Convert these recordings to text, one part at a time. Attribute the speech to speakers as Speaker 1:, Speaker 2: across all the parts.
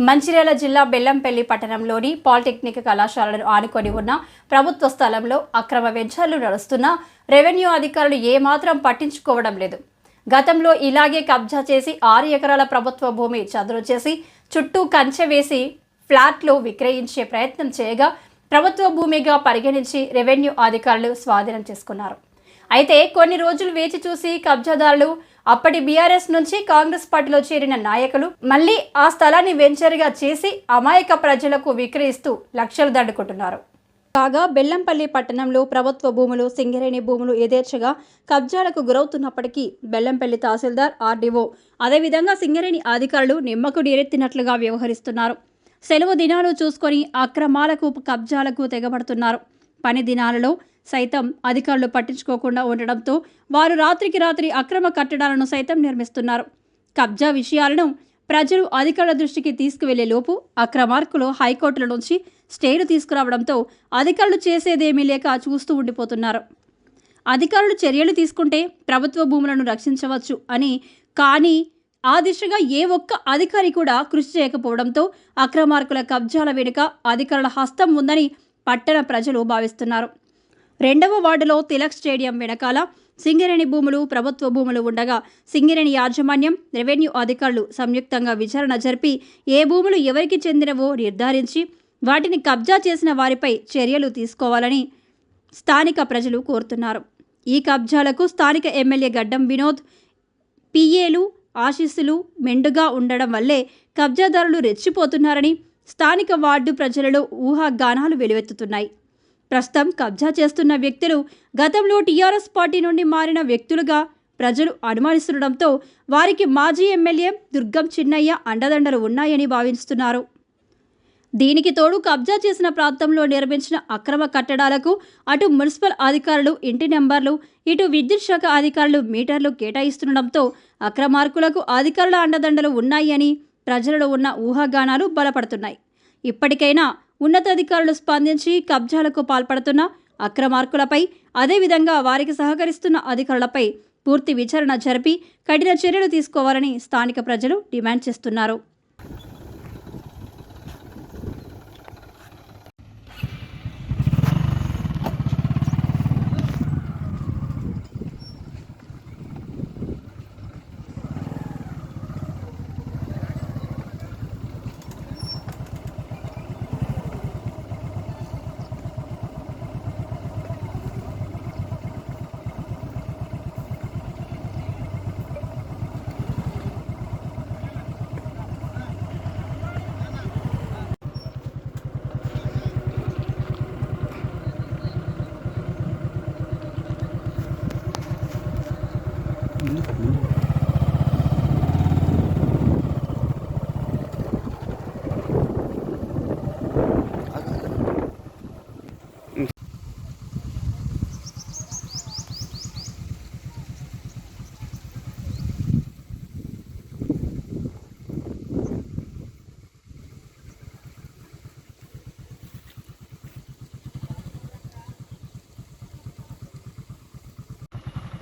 Speaker 1: మంచిర్యాల జిల్లా బెల్లంపల్లి పట్టణంలోని పాలిటెక్నిక్ కళాశాలను ఆనుకొని ఉన్న ప్రభుత్వ స్థలంలో అక్రమ వెంచర్లు నడుస్తున్న రెవెన్యూ అధికారులు ఏమాత్రం పట్టించుకోవడం లేదు. గతంలో ఇలాగే కబ్జా చేసి 6 ఎకరాల ప్రభుత్వ భూమి చదును చేసి చుట్టూ కంచె వేసి ఫ్లాట్లు విక్రయించే ప్రయత్నం చేయగా ప్రభుత్వ భూమిగా పరిగణించి రెవెన్యూ అధికారులు స్వాధీనం చేసుకున్నారు. అయితే కొన్ని రోజులు వేచి చూసి కబ్జాదారులు అప్పటి బీఆర్ఎస్ నుంచి కాంగ్రెస్ పార్టీలో చేరిన నాయకులు మళ్లీ ఆ స్థలాన్ని వెంచర్గా చేసి అమాయక ప్రజలకు విక్రయిస్తూ లక్షలు దండుకుంటున్నారు. కాగా బెల్లంపల్లి పట్టణంలో ప్రభుత్వ భూములు, సింగరేణి భూములు యథేచ్ఛగా కబ్జాలకు గురవుతున్నప్పటికీ బెల్లంపల్లి తహసీల్దార్, ఆర్డీఓ అదేవిధంగా సింగరేణి అధికారులు నిమ్మకు నీరెత్తినట్లుగా వ్యవహరిస్తున్నారు. సెలవు దినాలు చూసుకొని అక్రమాలకు, కబ్జాలకు తెగబడుతున్నారు. పని దినాలలో సైతం అధికారులు పట్టించుకోకుండా ఉండడంతో వారు రాత్రికి రాత్రి అక్రమ కట్టడాలను సైతం నిర్మిస్తున్నారు. కబ్జా విషయాలను ప్రజలు అధికారుల దృష్టికి తీసుకువెళ్లే లోపు అక్రమార్కులు హైకోర్టుల నుంచి స్టేలు తీసుకురావడంతో అధికారులు చేసేదేమీ లేక చూస్తూ ఉండిపోతున్నారు. అధికారులు చర్యలు తీసుకుంటే ప్రభుత్వ భూములను రక్షించవచ్చు కానీ ఆ దిశగా ఏ ఒక్క అధికారి కూడా కృషి చేయకపోవడంతో అక్రమార్కుల కబ్జాల వెనుక అధికారుల హస్తం ఉందని పట్టణ ప్రజలు భావిస్తున్నారు. 2వ వార్డులో తిలక్ స్టేడియం వెనకాల సింగరేణి భూములు, ప్రభుత్వ భూములు ఉండగా సింగరేణి యాజమాన్యం, రెవెన్యూ అధికారులు సంయుక్తంగా విచారణ జరిపి ఏ భూములు ఎవరికి చెందినవో నిర్ధారించి వాటిని కబ్జా చేసిన వారిపై చర్యలు తీసుకోవాలని స్థానిక ప్రజలు కోరుతున్నారు. ఈ కబ్జాలకు స్థానిక ఎమ్మెల్యే గడ్డం వినోద్, పిఏలు ఆశీస్సులు మెండుగా ఉండడం వల్లే కబ్జాదారులు రెచ్చిపోతున్నారని స్థానిక వార్డు ప్రజలలో ఊహాగానాలు వెలువెత్తుతున్నాయి. ప్రస్తుతం కబ్జా చేస్తున్న వ్యక్తులు గతంలో టీఆర్ఎస్ పార్టీ నుండి మారిన వ్యక్తులుగా ప్రజలు అనుమానిస్తుండటంతో వారికి మాజీ ఎమ్మెల్యే దుర్గం చిన్నయ్య అండదండలు ఉన్నాయని భావిస్తున్నారు. దీనికి తోడు కబ్జా చేసిన ప్రాంతంలో నిర్మించిన అక్రమ కట్టడాలకు అటు మున్సిపల్ అధికారులు ఇంటి నెంబర్లు, ఇటు విద్యుత్ శాఖ అధికారులు మీటర్లు కేటాయిస్తుండటంతో అక్రమార్కులకు అధికారుల అండదండలు ఉన్నాయి అని ప్రజలలో ఉన్న ఊహాగానాలు బలపడుతున్నాయి. ఇప్పటికైనా ఉన్నతాధికారులు స్పందించి కబ్జాలకు పాల్పడుతున్న అక్రమార్కులపై, అదేవిధంగా వారికి సహకరిస్తున్న అధికారులపై పూర్తి విచారణ జరిపి కఠిన చర్యలు తీసుకోవాలని స్థానిక ప్రజలు డిమాండ్ చేస్తున్నారు.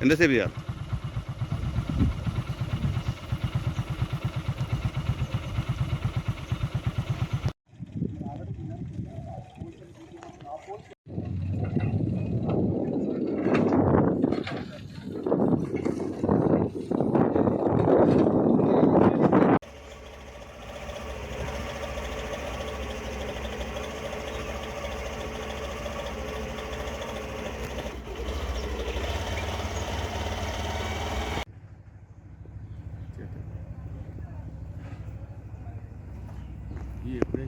Speaker 2: ఎంతసేపు చేయాలి? ఎప్పుడు